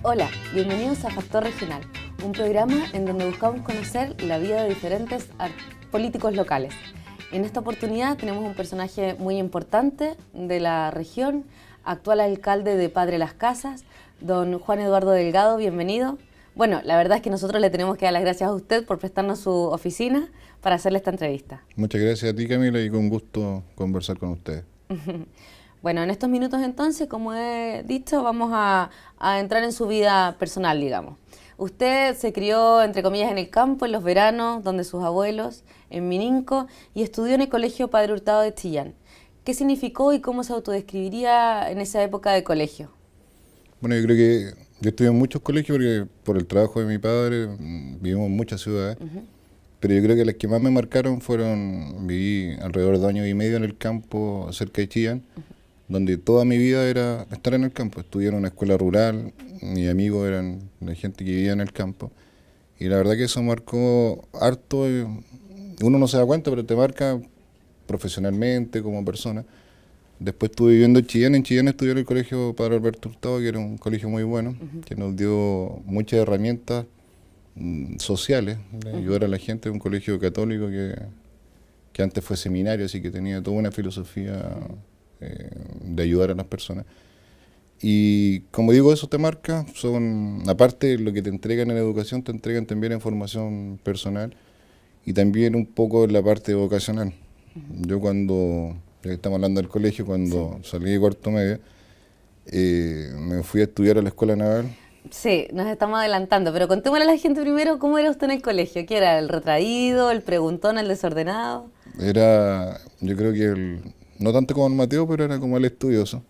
Hola, bienvenidos a Factor Regional, un programa en donde buscamos conocer la vida de diferentes políticos locales. En esta oportunidad tenemos un personaje muy importante de la región, actual alcalde de Padre Las Casas, don Juan Eduardo Delgado, bienvenido. Bueno, la verdad es que nosotros le tenemos que dar las gracias a usted por prestarnos su oficina para hacerle esta entrevista. Muchas gracias a ti, Camila, y con gusto conversar con ustedes. Bueno, en estos minutos entonces, como he dicho, vamos a entrar en su vida personal, digamos. Usted se crió, entre comillas, en el campo, en los veranos, donde sus abuelos, en Mininco, y estudió en el Colegio Padre Hurtado de Chillán. ¿Qué significó y cómo se autodescribiría en esa época de colegio? Bueno, yo creo que yo estudié en muchos colegios porque por el trabajo de mi padre vivimos en muchas ciudades, pero yo creo que las que más me marcaron viví alrededor de 2 años y medio en el campo cerca de Chillán, donde toda mi vida era estar en el campo. Estudié en una escuela rural, mis amigos eran de gente que vivía en el campo, y la verdad que eso marcó harto. Uno no se da cuenta, pero te marca profesionalmente, como persona. Después estuve viviendo en Chillán estudié en el Colegio Padre Alberto Hurtado, que era un colegio muy bueno, que nos dio muchas herramientas sociales, de ayudar a la gente. Un colegio católico que antes fue seminario, así que tenía toda una filosofía de ayudar a las personas. Y como digo, eso te marca, aparte de lo que te entregan en educación, te entregan también en formación personal y también un poco en la parte vocacional. Yo ya que estamos hablando del colegio, cuando salí de cuarto medio, me fui a estudiar a la Escuela Naval. Sí, nos estamos adelantando, pero contémosle a la gente primero cómo era usted en el colegio. ¿Qué era? ¿El retraído, el preguntón, el desordenado? Yo creo que no tanto como el Mateo, pero era como el estudioso.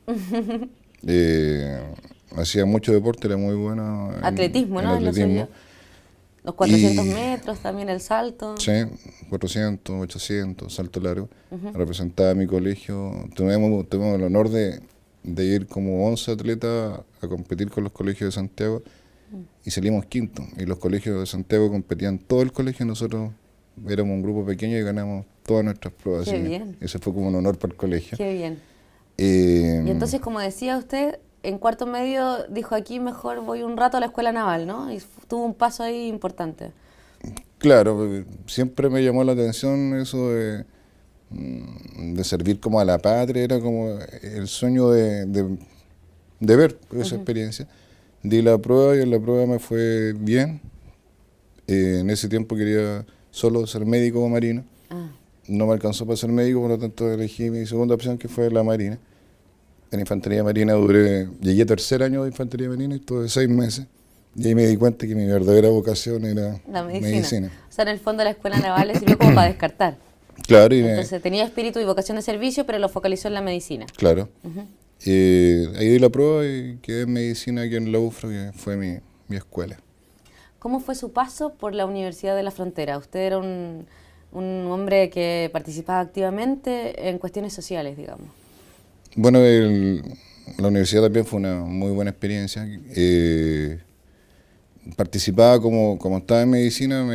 Hacía mucho deporte, era muy bueno Atletismo, en ¿no? Es lo atletismo. suyo. Los 400 metros, también el salto. Sí, 400, 800, salto largo. Representaba a mi colegio. Tuvimos el honor de ir como 11 atletas a competir con los colegios de Santiago y salimos quinto. Y los colegios de Santiago competían todo el colegio y nosotros éramos un grupo pequeño y ganamos todas nuestras pruebas. Qué bien. Ese fue como un honor para el colegio. Qué bien. Y entonces, como decía usted, en cuarto medio dijo aquí mejor voy un rato a la escuela naval, ¿no? Y tuvo un paso ahí importante. Claro, siempre me llamó la atención eso de servir como a la patria, era como el sueño de ver esa experiencia. Di la prueba y en la prueba me fue bien. En ese tiempo quería solo ser médico o marino. No me alcanzó para ser médico, por lo tanto elegí mi segunda opción, que fue la marina. En Infantería Marina llegué tercer año de Infantería Marina y estuve 6 meses. Y ahí me di cuenta que mi verdadera vocación era La medicina. O sea, en el fondo la escuela naval le sirvió como para descartar. Claro, Entonces tenía espíritu y vocación de servicio, pero lo focalizó en la medicina. claro. Ahí di la prueba y quedé en medicina aquí en la UFRO, que fue mi escuela. ¿Cómo fue su paso por la Universidad de la Frontera? Usted era un hombre que participaba activamente en cuestiones sociales, digamos. Bueno, la universidad también fue una muy buena experiencia. Participaba como estaba en medicina,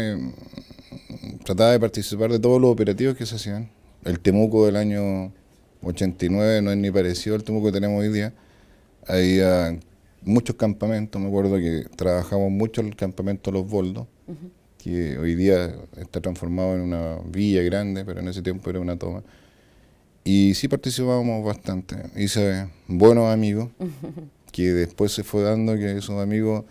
trataba de participar de todos los operativos que se hacían. El Temuco del año 89 no es ni parecido al Temuco que tenemos hoy día. Había muchos campamentos, me acuerdo que trabajamos mucho en el campamento Los Boldos, que hoy día está transformado en una villa grande, pero en ese tiempo era una toma. Y sí participábamos bastante. Hice buenos amigos, que después se fue dando que esos amigos,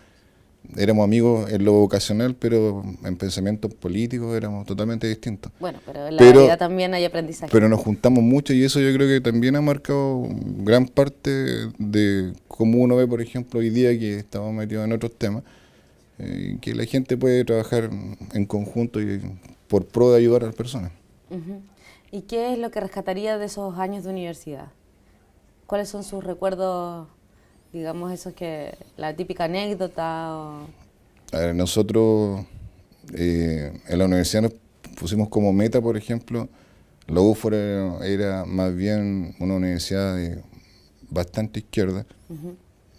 éramos amigos en lo vocacional, pero en pensamientos políticos éramos totalmente distintos. Bueno, pero en la vida también hay aprendizaje. Pero nos juntamos mucho y eso yo creo que también ha marcado gran parte de cómo uno ve, por ejemplo, hoy día que estamos metidos en otros temas, que la gente puede trabajar en conjunto y por pro de ayudar a las personas. ¿Y qué es lo que rescataría de esos años de universidad? ¿Cuáles son sus recuerdos, digamos, la típica anécdota? A ver, nosotros en la universidad nos pusimos como meta, por ejemplo, la UFRO era más bien una universidad de bastante izquierda.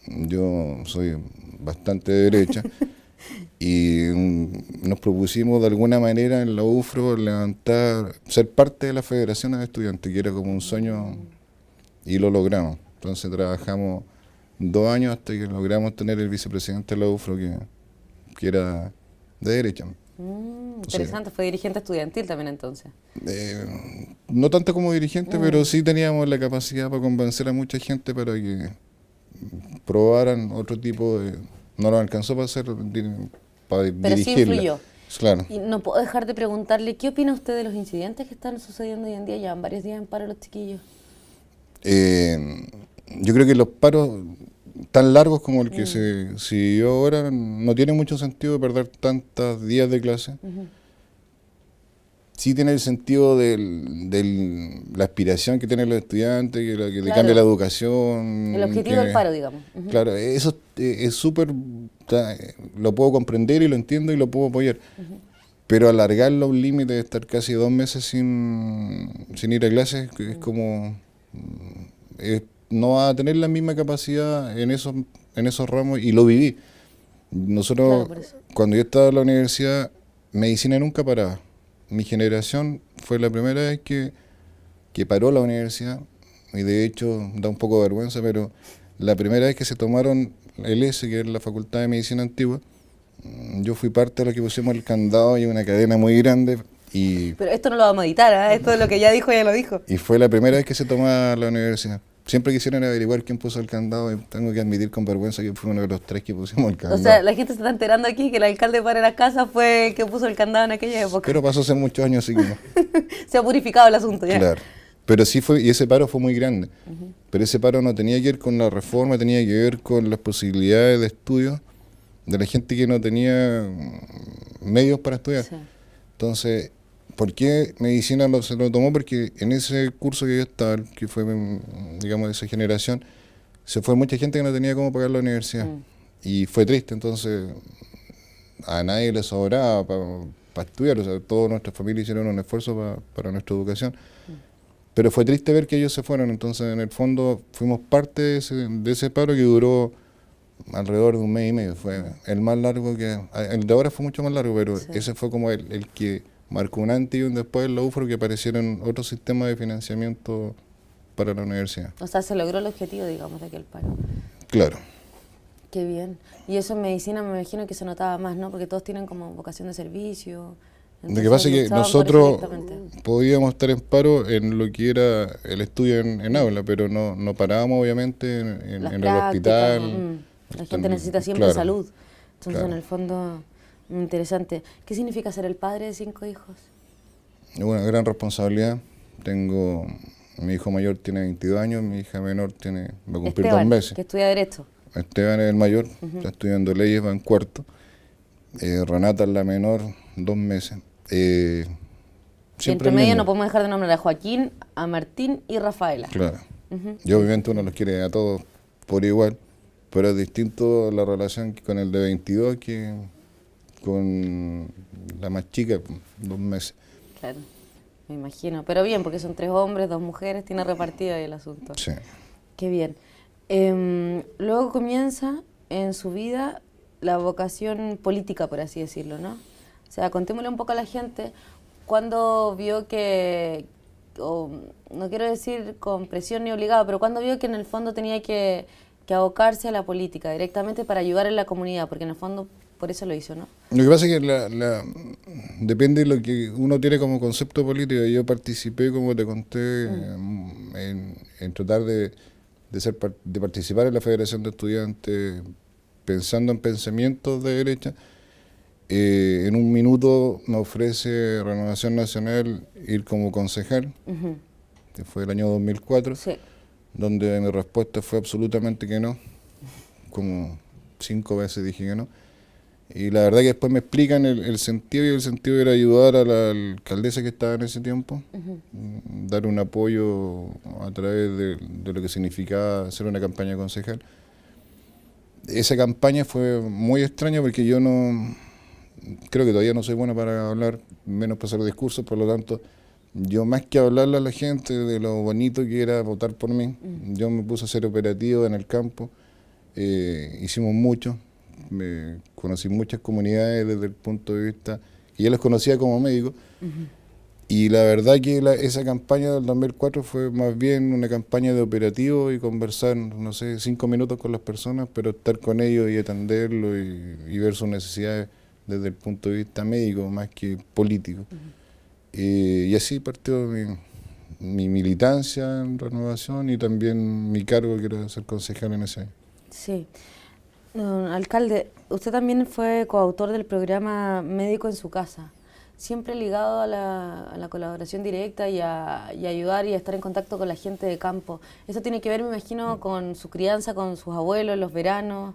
Yo soy bastante de derecha. Y nos propusimos de alguna manera en la UFRO ser parte de la Federación de Estudiantes, que era como un sueño, y lo logramos. Entonces trabajamos 2 años hasta que logramos tener el vicepresidente de la UFRO que era de derecha. Interesante, fue dirigente estudiantil también entonces. No tanto como dirigente, pero sí teníamos la capacidad para convencer a mucha gente para que probaran otro tipo de... No lo alcanzó para hacer, para Pero dirigirla. sí influyó. Claro. Y no puedo dejar de preguntarle, ¿qué opina usted de los incidentes que están sucediendo hoy en día? Llevan varios días en paro los chiquillos. Yo creo que los paros tan largos como el que se vivió ahora no tiene mucho sentido perder tantos días de clase. Sí tiene el sentido de la aspiración que tienen los estudiantes, que le cambia la educación. El objetivo del paro, digamos. Claro, eso es súper, lo puedo comprender y lo entiendo y lo puedo apoyar. Pero alargarlo a un límite de estar casi 2 meses sin ir a clases es como... no va a tener la misma capacidad en esos ramos, y lo viví. Nosotros, Claro, cuando yo estaba en la universidad, medicina nunca paraba. Mi generación fue la primera vez que paró la universidad, y de hecho da un poco de vergüenza, pero la primera vez que se tomaron el S, que es la Facultad de Medicina Antigua, yo fui parte de lo que pusimos el candado y una cadena muy grande. Pero esto no lo vamos a editar, ¿eh? Esto es lo que ya dijo, ya lo dijo. Y fue la primera vez que se tomaba la universidad. Siempre quisieron averiguar quién puso el candado, y tengo que admitir con vergüenza que fue uno de los 3 que pusimos el candado. O sea, la gente se está enterando aquí que el alcalde de Parera Casa fue el que puso el candado en aquella época. Pero pasó hace muchos años, así que no. Se ha purificado el asunto ya. Claro. Pero sí fue, y ese paro fue muy grande. Pero ese paro no tenía que ver con la reforma, tenía que ver con las posibilidades de estudio de la gente que no tenía medios para estudiar. Sí. Entonces, ¿por qué medicina se lo tomó? Porque en ese curso que yo estaba, que fue, digamos, de esa generación, se fue mucha gente que no tenía cómo pagar la universidad. Y fue triste, entonces a nadie le sobraba para estudiar. O sea, todas nuestras familias hicieron un esfuerzo para nuestra educación. Pero fue triste ver que ellos se fueron. Entonces, en el fondo, fuimos parte de ese paro que duró alrededor de 1 mes y medio. Fue el más largo el de ahora fue mucho más largo, pero ese fue como el que marcó un antes y un después en la UFRO, que aparecieron otros sistemas de financiamiento para la universidad. O sea, se logró el objetivo, digamos, de aquel paro. Claro. Qué bien. Y eso en medicina me imagino que se notaba más, ¿no? Porque todos tienen como vocación de servicio. Lo que pasa es que luchaban por eso nosotros directamente. podíamos estar en paro en lo que era el estudio en aula, pero no parábamos obviamente en Las el prácticas, hospital. La gente necesita siempre Claro, salud. Entonces, claro. en el fondo, interesante. ¿Qué significa ser el padre de 5 hijos? Es una gran responsabilidad. Mi hijo mayor tiene 22 años, mi hija menor va a cumplir Esteban, 2 meses. que estudia Derecho. Esteban es el mayor, está estudiando leyes, va en 4º. Renata es la menor, 2 meses. Y entre el medio mismo. no podemos dejar de nombrar a Joaquín, a Martín y Rafaela. Claro. Y obviamente uno los quiere a todos por igual, pero es distinto la relación con el de 22 que con la más chica, 2 meses. Claro, me imagino. Pero bien, porque son 3 hombres, 2 mujeres, tiene repartido ahí el asunto. Sí. Qué bien. Luego comienza en su vida la vocación política, por así decirlo, ¿no? O sea, contémosle un poco a la gente cuando vio no quiero decir con presión ni obligado, pero cuando vio que en el fondo tenía que abocarse a la política directamente para ayudar en la comunidad, porque en el fondo por eso lo hizo, ¿no? Lo que pasa es que depende de lo que uno tiene como concepto político. Yo participé, como te conté, en tratar de participar en la Federación de Estudiantes pensando en pensamientos de derecha. En un minuto me ofrece Renovación Nacional ir como concejal, que fue el año 2004, Sí. donde mi respuesta fue absolutamente que no. Como 5 veces dije que no. Y la verdad que después me explican el sentido, y el sentido era ayudar a la alcaldesa que estaba en ese tiempo, dar un apoyo a través de lo que significaba hacer una campaña concejal. Esa campaña fue muy extraña porque yo creo que todavía no soy bueno para hablar, menos para hacer discursos, por lo tanto, yo más que hablarle a la gente de lo bonito que era votar por mí, yo me puse a ser operativo en el campo, hicimos mucho. Conocí muchas comunidades desde el punto de vista que ya los conocía como médico, Y la verdad que esa campaña del 2004 fue más bien una campaña de operativo y conversar, no sé, 5 minutos con las personas, pero estar con ellos y atenderlos y ver sus necesidades desde el punto de vista médico más que político. Y así partió mi militancia en Renovación y también mi cargo, que era ser concejal en ese año. Sí. Alcalde, usted también fue coautor del programa Médico en su Casa, siempre ligado a la colaboración directa y ayudar y a estar en contacto con la gente de campo. Eso tiene que ver, me imagino, con su crianza, con sus abuelos, los veranos.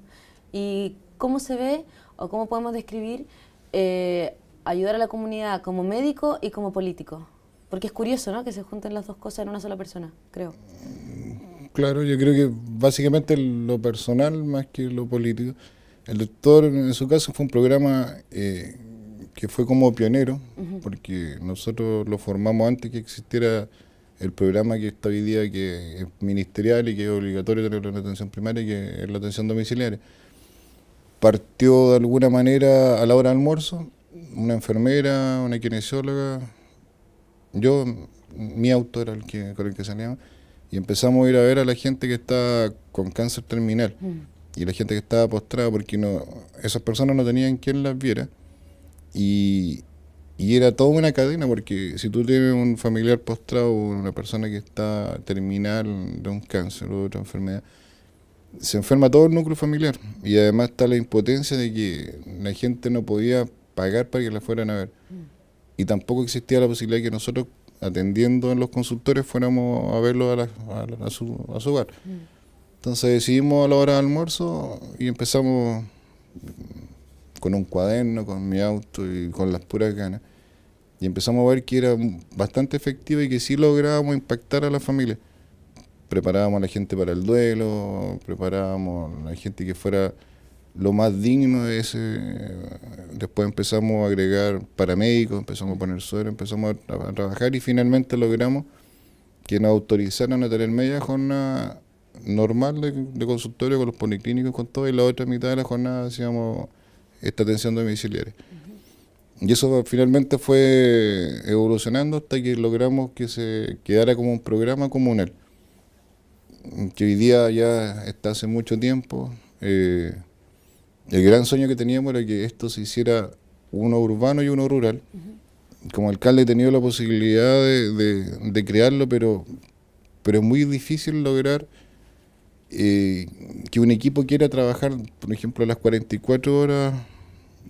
¿Y cómo se ve o cómo podemos describir ayudar a la comunidad como médico y como político? Porque es curioso, ¿no?, que se junten las dos cosas en una sola persona, creo. Claro, yo creo que básicamente lo personal más que lo político. El doctor, en su caso, fue un programa que fue como pionero, porque nosotros lo formamos antes que existiera el programa que está hoy día, que es ministerial y que es obligatorio tener en la atención primaria, que es la atención domiciliaria. Partió de alguna manera a la hora de almuerzo, una enfermera, una kinesióloga, yo, mi auto era con el que salíamos, y empezamos a ir a ver a la gente que estaba con cáncer terminal y la gente que estaba postrada, porque esas personas no tenían quien las viera. Y era toda una cadena, porque si tú tienes un familiar postrado, una persona que está terminal de un cáncer o de otra enfermedad, se enferma todo el núcleo familiar. Y además está la impotencia de que la gente no podía pagar para que la fueran a ver. Y tampoco existía la posibilidad de que nosotros, atendiendo en los consultorios, fuéramos a verlo a su hogar. Entonces decidimos a la hora de almuerzo y empezamos con un cuaderno, con mi auto y con las puras ganas. Y empezamos a ver que era bastante efectivo y que sí lográbamos impactar a la familia. Preparábamos a la gente para el duelo, preparábamos a la gente que fuera lo más digno de ese. Después empezamos a agregar paramédicos, empezamos a poner suero, empezamos a trabajar y finalmente logramos que nos autorizaran a tener media jornada normal de consultorio con los policlínicos, con todo, y la otra mitad de la jornada hacíamos esta atención domiciliaria. Y eso finalmente fue evolucionando hasta que logramos que se quedara como un programa comunal, que hoy día ya está hace mucho tiempo. El gran sueño que teníamos era que esto se hiciera uno urbano y uno rural. Como alcalde he tenido la posibilidad de crearlo, pero es muy difícil lograr que un equipo quiera trabajar, por ejemplo, las 44 horas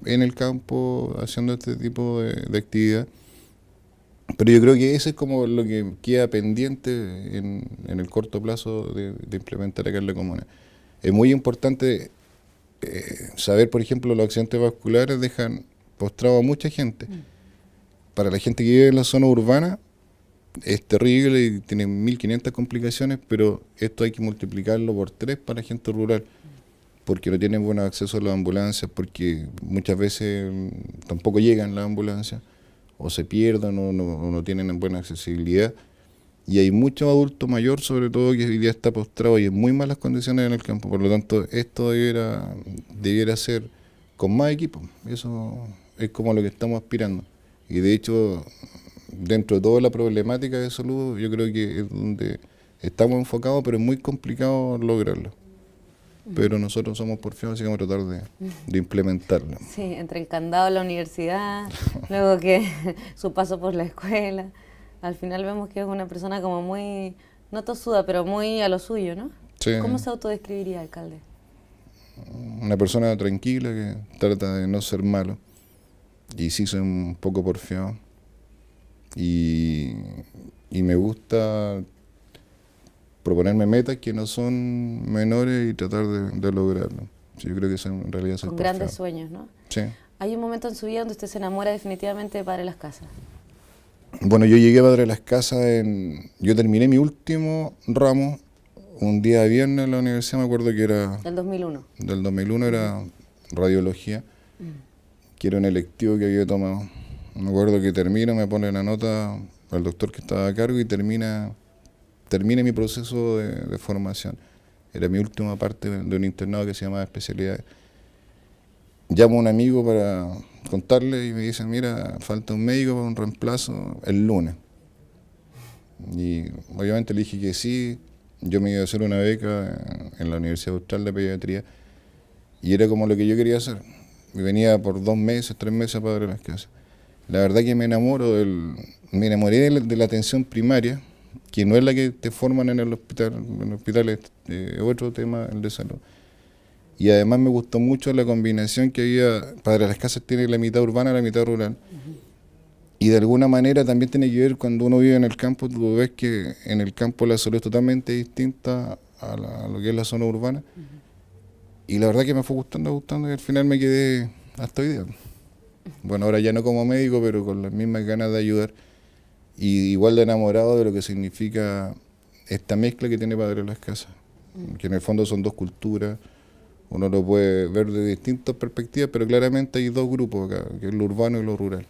en el campo haciendo este tipo de actividad. Pero yo creo que eso es como lo que queda pendiente en el corto plazo de implementar acá en la comuna. Es muy importante saber, por ejemplo, los accidentes vasculares dejan postrado a mucha gente. Para la gente que vive en la zona urbana es terrible y tiene 1500 complicaciones, pero esto hay que multiplicarlo por 3 para la gente rural, porque no tienen buen acceso a las ambulancias, porque muchas veces tampoco llegan las ambulancias, o se pierden o no tienen buena accesibilidad. Y hay mucho adulto mayor, sobre todo, que hoy día está postrado y en muy malas condiciones en el campo. Por lo tanto, esto debiera ser con más equipo. Eso es como lo que estamos aspirando. Y de hecho, dentro de toda la problemática de salud, yo creo que es donde estamos enfocados, pero es muy complicado lograrlo. Pero nosotros somos porfiados, así que vamos a tratar de implementarlo. Sí, entre el candado de la universidad, luego que su paso por la escuela. Al final vemos que es una persona como muy, no tosuda, pero muy a lo suyo, ¿no? Sí. ¿Cómo se autodescribiría, alcalde? Una persona tranquila que trata de no ser malo. Y sí soy un poco porfiado. Y me gusta proponerme metas que no son menores y tratar de lograrlo. Sí, yo creo que eso en realidad soy Con porfiado. grandes sueños, ¿no? Sí. ¿Hay un momento en su vida donde usted se enamora definitivamente de Padre Las Casas? Bueno, yo llegué a Padre Las Casas yo terminé mi último ramo un día de viernes en la universidad, me acuerdo que era... Del 2001. Del 2001 era radiología, que era un electivo que había tomado. Me acuerdo que termino, me pone la nota al doctor que estaba a cargo y termina mi proceso de formación. Era mi última parte de un internado que se llamaba especialidades. Llamo a un amigo contarle y me dicen, mira, falta un médico para un reemplazo el lunes. Y obviamente le dije que sí. Yo me iba a hacer una beca en la Universidad Austral de Pediatría y era como lo que yo quería hacer. Y venía por 2 meses, 3 meses a Padre Las Casas. La verdad que me enamoré de la atención primaria, que no es la que te forman en el hospital. En el hospital es otro tema, el de salud. Y además me gustó mucho la combinación que había. Padre Las Casas tiene la mitad urbana y la mitad rural. Y de alguna manera también tiene que ver cuando uno vive en el campo, tú ves que en el campo la salud es totalmente distinta a lo que es la zona urbana. Y la verdad que me fue gustando y al final me quedé hasta hoy día. Bueno, ahora ya no como médico, pero con las mismas ganas de ayudar. Y igual de enamorado de lo que significa esta mezcla que tiene Padre Las Casas. Que en el fondo son 2 culturas. Uno lo puede ver de distintas perspectivas, pero claramente hay 2 grupos acá, que es lo urbano y lo rural.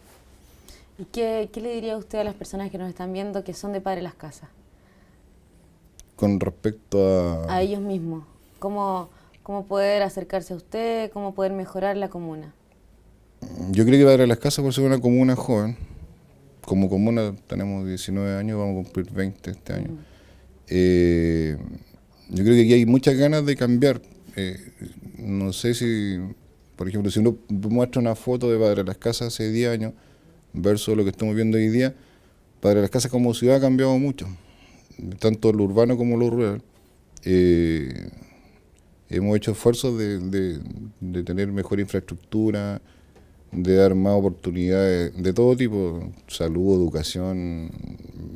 ¿Y qué le diría usted a las personas que nos están viendo que son de Padre Las Casas? Con respecto a ellos mismos. ¿Cómo poder acercarse a usted? ¿Cómo poder mejorar la comuna? Yo creo que Padre Las Casas, por ser una comuna joven, como comuna tenemos 19 años, vamos a cumplir 20 este año. Yo creo que aquí hay muchas ganas de cambiar. No sé si, por ejemplo, si uno muestra una foto de Padre Las Casas hace 10 años, versus lo que estamos viendo hoy día, Padre Las Casas como ciudad ha cambiado mucho, tanto lo urbano como lo rural. Hemos hecho esfuerzos de tener mejor infraestructura, de dar más oportunidades de todo tipo, salud, educación,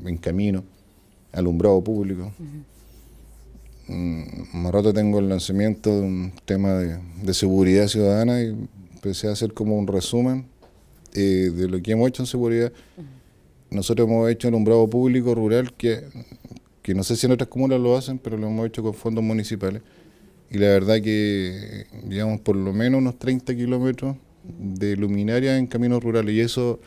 en camino, alumbrado público. Más rato tengo el lanzamiento de un tema de seguridad ciudadana y empecé a hacer como un resumen de lo que hemos hecho en seguridad. Nosotros hemos hecho alumbrado público rural que no sé si en otras comunas lo hacen, pero lo hemos hecho con fondos municipales. Y la verdad que llevamos por lo menos unos 30 kilómetros de luminaria en caminos rurales. Y eso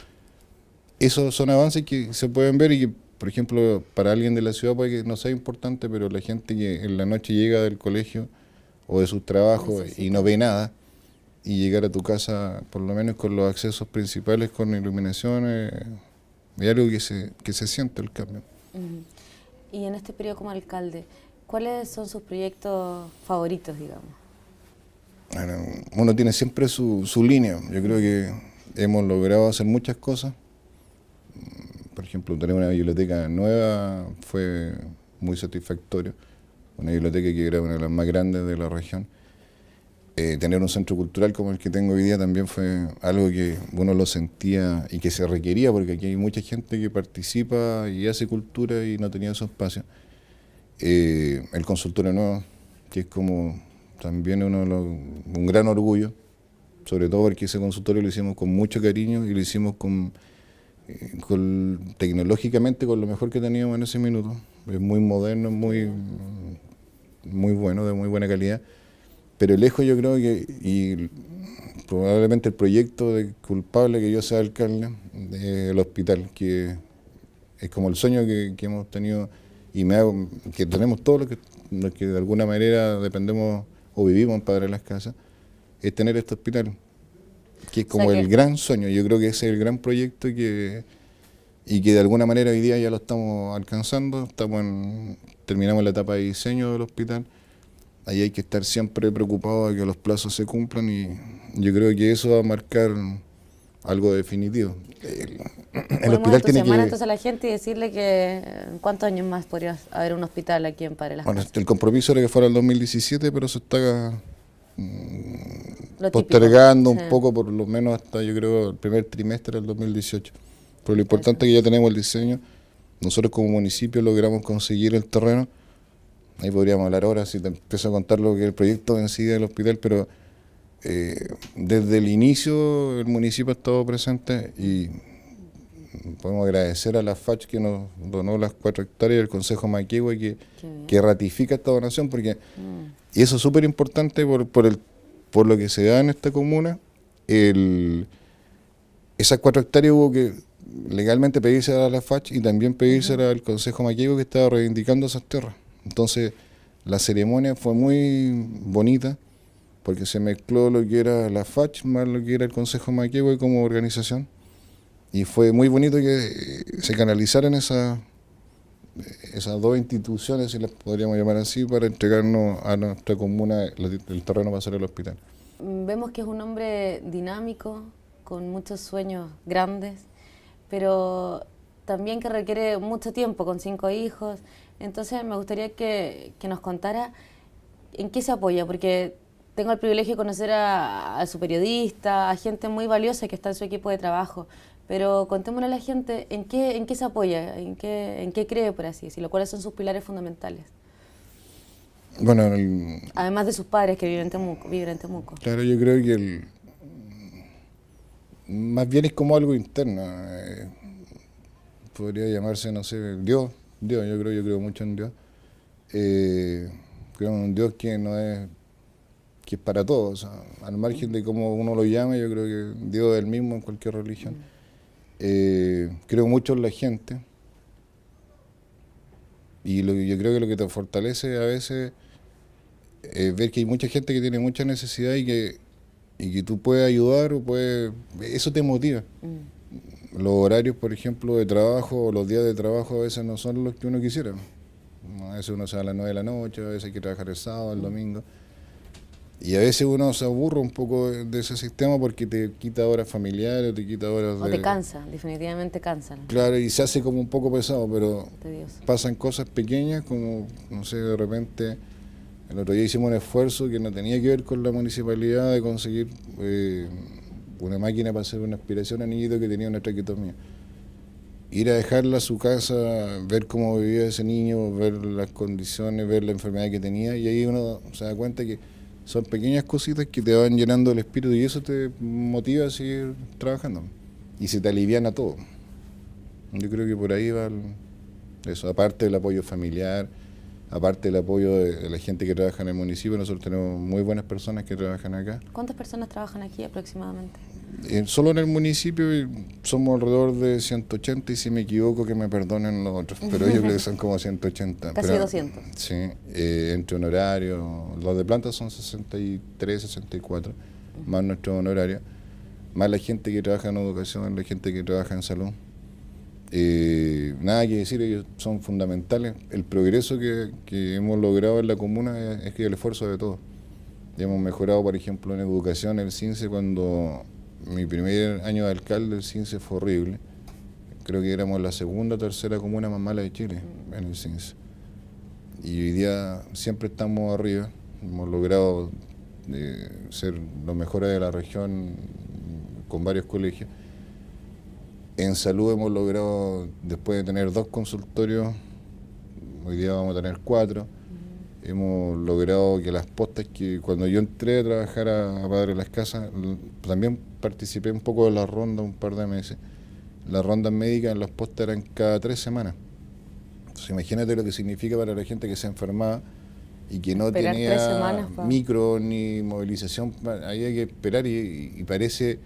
son avances que se pueden ver y que, por ejemplo, para alguien de la ciudad puede que no sea importante, pero la gente que en la noche llega del colegio o de sus trabajos y no ve nada, y llegar a tu casa, por lo menos con los accesos principales, con iluminación, es algo que se siente el cambio. Y en este periodo como alcalde, ¿cuáles son sus proyectos favoritos, digamos? Bueno, uno tiene siempre su línea. Yo creo que hemos logrado hacer muchas cosas. Por ejemplo, tener una biblioteca nueva fue muy satisfactorio. Una biblioteca que era una de las más grandes de la región. Tener un centro cultural como el que tengo hoy día también fue algo que uno lo sentía y que se requería, porque aquí hay mucha gente que participa y hace cultura y no tenía esos espacios. El consultorio nuevo, que es como también un gran orgullo, sobre todo porque ese consultorio lo hicimos con mucho cariño y lo hicimos tecnológicamente con lo mejor que teníamos en ese minuto. Es muy moderno, muy bueno, de muy buena calidad. Pero lejos yo creo que, y probablemente el proyecto culpable que yo sea alcalde del hospital, que es como el sueño que hemos tenido y que tenemos todos los que de alguna manera dependemos o vivimos en Padre Las Casas, es tener este hospital, que es como el gran sueño. Yo creo que ese es el gran proyecto y que de alguna manera hoy día ya lo estamos alcanzando. Terminamos la etapa de diseño del hospital. Ahí hay que estar siempre preocupado de que los plazos se cumplan y yo creo que eso va a marcar algo definitivo. El hospital tiene que... entonces a la gente y decirle que en cuántos años más podría haber un hospital aquí en Padre Las Casas. Bueno, el compromiso era que fuera el 2017, pero se está postergando un poco, por lo menos hasta yo creo el primer trimestre del 2018. Pero lo importante es que ya tenemos el diseño. Nosotros como municipio logramos conseguir el terreno. Ahí podríamos hablar ahora si te empiezo a contar lo que es el proyecto en sí del hospital, pero desde el inicio el municipio ha estado presente y podemos agradecer a la FACH que nos donó las 4 hectáreas y el Consejo Maquehue que ratifica esta donación, porque y eso es súper importante por lo que se da en esta comuna. Esas 4 hectáreas hubo que legalmente pedirse a la FACH y también pedirse al Consejo Maquehue, que estaba reivindicando esas tierras. Entonces la ceremonia fue muy bonita, porque se mezcló lo que era la FACH más lo que era el Consejo Maquehue como organización. Y fue muy bonito que se canalizaran esas dos instituciones, si las podríamos llamar así, para entregarnos a nuestra comuna el terreno para hacer el hospital. Vemos que es un hombre dinámico, con muchos sueños grandes, pero también que requiere mucho tiempo, con 5 hijos. Entonces me gustaría que nos contara en qué se apoya, porque tengo el privilegio de conocer a su periodista, a gente muy valiosa que está en su equipo de trabajo, pero contémosle a la gente en qué se apoya, en qué cree, por así decirlo, cuáles son sus pilares fundamentales. Bueno, además de sus padres que viven en Temuco. Claro, yo creo que más bien es como algo interno. Podría llamarse, no sé, Dios, yo creo mucho en Dios. Creo en un Dios que no es, que es para todos. O sea, al margen de cómo uno lo llame, yo creo que Dios es el mismo en cualquier religión. Creo mucho en la gente. Y yo creo que lo que te fortalece a veces es ver que hay mucha gente que tiene mucha necesidad y que tú puedes ayudar eso te motiva. Los horarios, por ejemplo, de trabajo o los días de trabajo a veces no son los que uno quisiera. A veces uno se va a las 9 de la noche, a veces hay que trabajar el sábado, el domingo. Y a veces uno se aburre un poco de ese sistema porque te quita horas familiares, te quita horas o te cansa, definitivamente cansa. Claro, y se hace como un poco pesado, pero tedioso. Pasan cosas pequeñas como, no sé, de repente, el otro día hicimos un esfuerzo que no tenía que ver con la municipalidad de conseguir una máquina para hacer una aspiración a niñito que tenía una traqueotomía. Ir a dejarla a su casa, ver cómo vivía ese niño, ver las condiciones, ver la enfermedad que tenía, y ahí uno se da cuenta que son pequeñas cositas que te van llenando el espíritu y eso te motiva a seguir trabajando y se te aliviana todo. Yo creo que por ahí va eso, aparte del apoyo familiar, aparte del apoyo de la gente que trabaja en el municipio. Nosotros tenemos muy buenas personas que trabajan acá. ¿Cuántas personas trabajan aquí aproximadamente? Solo en el municipio somos alrededor de 180 y si me equivoco que me perdonen los otros, pero yo creo que son como 180. Casi 200. Sí, entre honorarios, los de planta son 63, 64, más nuestro honorario, más la gente que trabaja en educación, la gente que trabaja en salud. Nada que decir, ellos son fundamentales. El progreso que hemos logrado en la comuna es que el esfuerzo de todos. Ya hemos mejorado, por ejemplo, en educación, el CINCE, cuando mi primer año de alcalde, el CINCE fue horrible. Creo que éramos la segunda o tercera comuna más mala de Chile en el CINCE. Y hoy día siempre estamos arriba. Hemos logrado ser los mejores de la región con varios colegios. En salud hemos logrado, después de tener 2 consultorios, hoy día vamos a tener 4. Hemos logrado que las postas, que cuando yo entré a trabajar a Padre Las Casas, también participé un poco de la ronda un par de meses. Las rondas médicas en las postas eran cada 3 semanas. Entonces imagínate lo que significa para la gente que se enfermaba y que no esperar tenía 3 semanas, micro ni movilización. Había que esperar y parece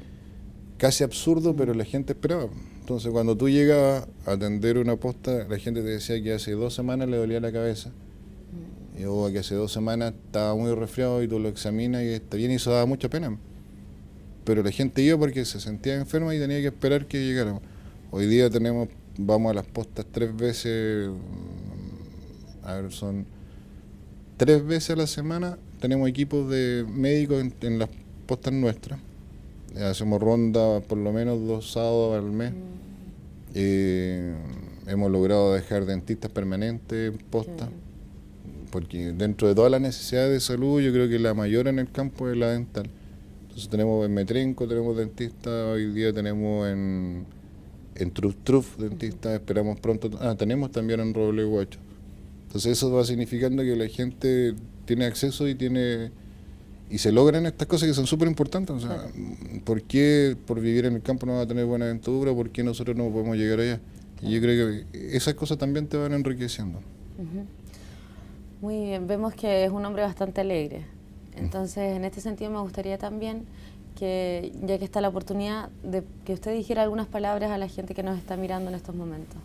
casi absurdo, pero la gente esperaba. Entonces cuando tú llegabas a atender una posta, la gente te decía que hace 2 semanas le dolía la cabeza. O que hace 2 semanas estaba muy resfriado y tú lo examinas y está bien, y eso daba mucha pena. Pero la gente iba porque se sentía enferma y tenía que esperar que llegáramos. Hoy día vamos a las postas 3 veces, son 3 veces a la semana, tenemos equipos de médicos en las postas nuestras. Hacemos ronda por lo menos 2 sábados al mes. Hemos logrado dejar dentistas permanentes en postas. Porque dentro de todas las necesidades de salud, yo creo que la mayor en el campo es la dental. Entonces tenemos en Metrenco, tenemos dentistas, hoy día tenemos en Truf dentistas, esperamos pronto, tenemos también en Roble Guacho. Entonces eso va significando que la gente tiene acceso y se logran estas cosas que son súper importantes. O sea, ¿por qué por vivir en el campo no va a tener buena aventura? ¿Por qué nosotros no podemos llegar allá? Y yo creo que esas cosas también te van enriqueciendo. Muy bien, vemos que es un hombre bastante alegre. Entonces, en este sentido me gustaría también que, ya que está la oportunidad, de que usted dijera algunas palabras a la gente que nos está mirando en estos momentos,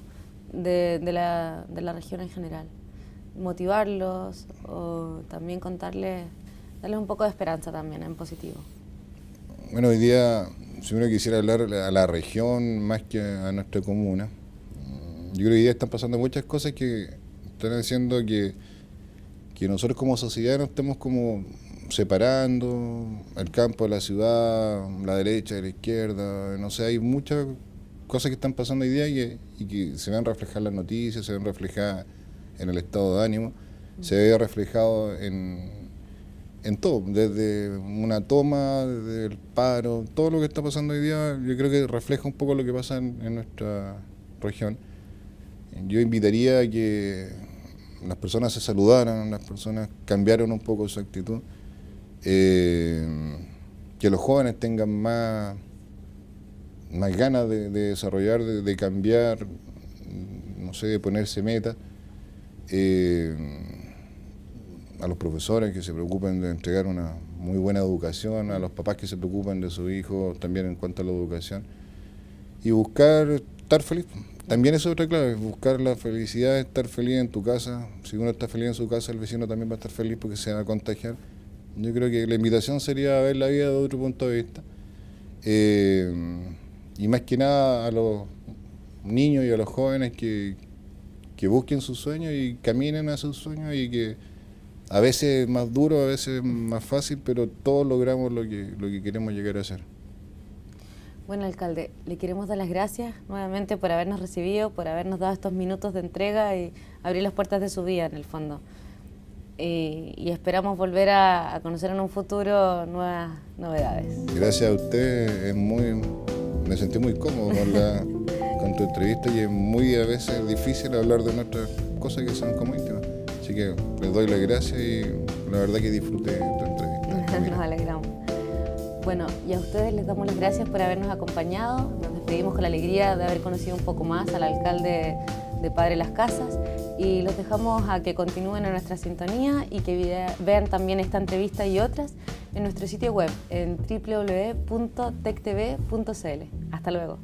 de la región en general. Motivarlos o también contarles darles un poco de esperanza también en positivo. Bueno, hoy día, si uno quisiera hablar a la región más que a nuestra comuna, yo creo que hoy día están pasando muchas cosas que están haciendo que nosotros como sociedad nos estemos como separando, el campo de la ciudad, la derecha de la izquierda, no sé, hay muchas cosas que están pasando hoy día y que se ven reflejadas en las noticias, se ven reflejadas en el estado de ánimo, se ve reflejado en todo, desde una toma, desde el paro, todo lo que está pasando hoy día, yo creo que refleja un poco lo que pasa en nuestra región. Yo invitaría a que las personas se saludaran, las personas cambiaran un poco su actitud, que los jóvenes tengan más ganas de desarrollar, de cambiar, no sé, de ponerse metas. A los profesores que se preocupen de entregar una muy buena educación, a los papás que se preocupen de sus hijos también en cuanto a la educación, y buscar estar feliz. También eso es otra clave, buscar la felicidad, estar feliz en tu casa. Si uno está feliz en su casa, el vecino también va a estar feliz porque se va a contagiar. Yo creo que la invitación sería ver la vida de otro punto de vista. Y más que nada a los niños y a los jóvenes que busquen sus sueños y caminen a sus sueños, y que a veces es más duro, a veces es más fácil, pero todos logramos lo que queremos llegar a hacer. Bueno, alcalde, le queremos dar las gracias nuevamente por habernos recibido, por habernos dado estos minutos de entrega y abrir las puertas de su vida, en el fondo. Y esperamos volver a conocer en un futuro nuevas novedades. Gracias a usted, me sentí muy cómodo con tu entrevista, y es muy a veces difícil hablar de nuestras cosas que son como íntimas. Así que les doy las gracias y la verdad que disfruté tu entrevista. Nos alegramos. Bueno, y a ustedes les damos las gracias por habernos acompañado. Nos despedimos con la alegría de haber conocido un poco más al alcalde de Padre Las Casas, y los dejamos a que continúen en nuestra sintonía y que vean también esta entrevista y otras en nuestro sitio web en www.tectv.cl. Hasta luego.